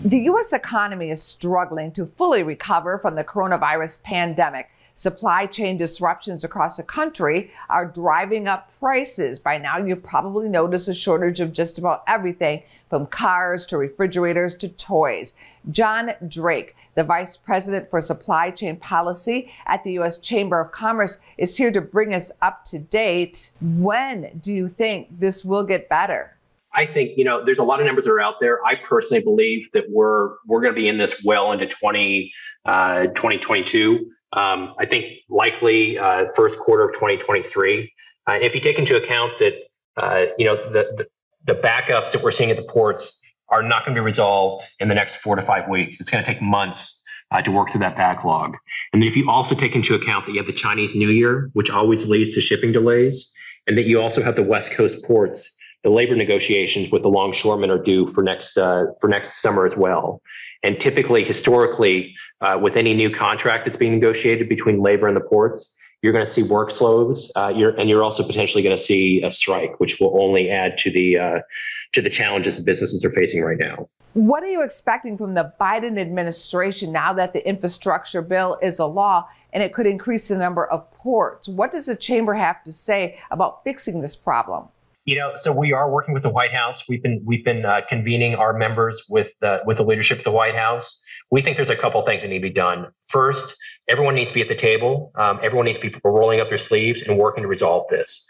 The U.S. economy is struggling to fully recover from the coronavirus pandemic. Supply chain disruptions across the country are driving up prices. By now, you've probably noticed a shortage of just about everything from cars to refrigerators to toys. John Drake, the Vice President for Supply Chain Policy at the U.S. Chamber of Commerce, is here to bring us up to date. When do you think this will get better? I think, there's a lot of numbers that are out there. I personally believe that we're going to be in this well into 2022. I think likely first quarter of 2023. If you take into account that, the backups that we're seeing at the ports are not going to be resolved in the next 4 to 5 weeks. It's going to take months to work through that backlog. And then if you also take into account that you have the Chinese New Year, which always leads to shipping delays, and that you also have the West Coast ports, the labor negotiations with the longshoremen are due for next summer as well. And typically, historically, with any new contract that's being negotiated between labor and the ports, you're going to see work slows. You're also potentially going to see a strike, which will only add to the challenges that businesses are facing right now. What are you expecting from the Biden administration now that the infrastructure bill is a law and it could increase the number of ports? What does the chamber have to say about fixing this problem? So we are working with the White House. We've been convening our members with the leadership of the White House. We think there's a couple things that need to be done. First, everyone needs to be at the table. Everyone needs to be rolling up their sleeves and working to resolve this.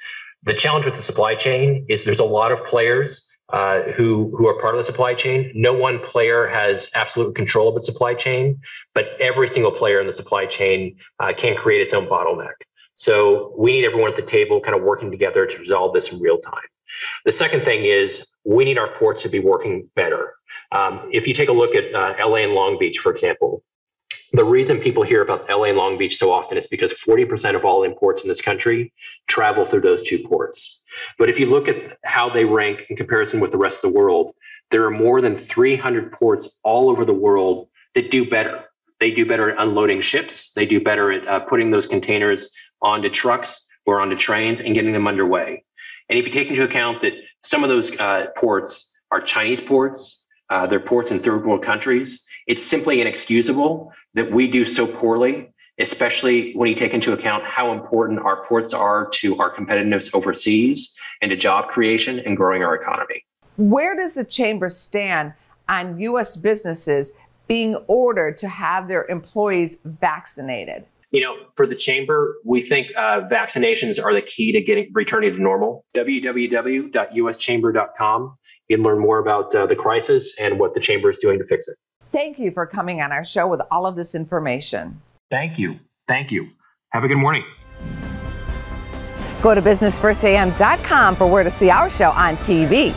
The challenge with the supply chain is there's a lot of players who are part of the supply chain. No one player has absolute control of the supply chain, but every single player in the supply chain can create its own bottleneck. So we need everyone at the table kind of working together to resolve this in real time. The second thing is we need our ports to be working better. If you take a look at LA and Long Beach, for example, the reason people hear about LA and Long Beach so often is because 40% of all imports in this country travel through those two ports. But if you look at how they rank in comparison with the rest of the world, there are more than 300 ports all over the world that do better. They do better at unloading ships. They do better at putting those containers onto trucks or onto trains and getting them underway. And if you take into account that some of those ports are Chinese ports, they're ports in third world countries, it's simply inexcusable that we do so poorly, especially when you take into account how important our ports are to our competitiveness overseas and to job creation and growing our economy. Where does the chamber stand on U.S. businesses being ordered to have their employees vaccinated? For the chamber, we think vaccinations are the key to returning to normal. www.uschamber.com. You can learn more about the crisis and what the chamber is doing to fix it. Thank you for coming on our show with all of this information. Thank you. Thank you. Have a good morning. Go to businessfirstam.com for where to see our show on TV.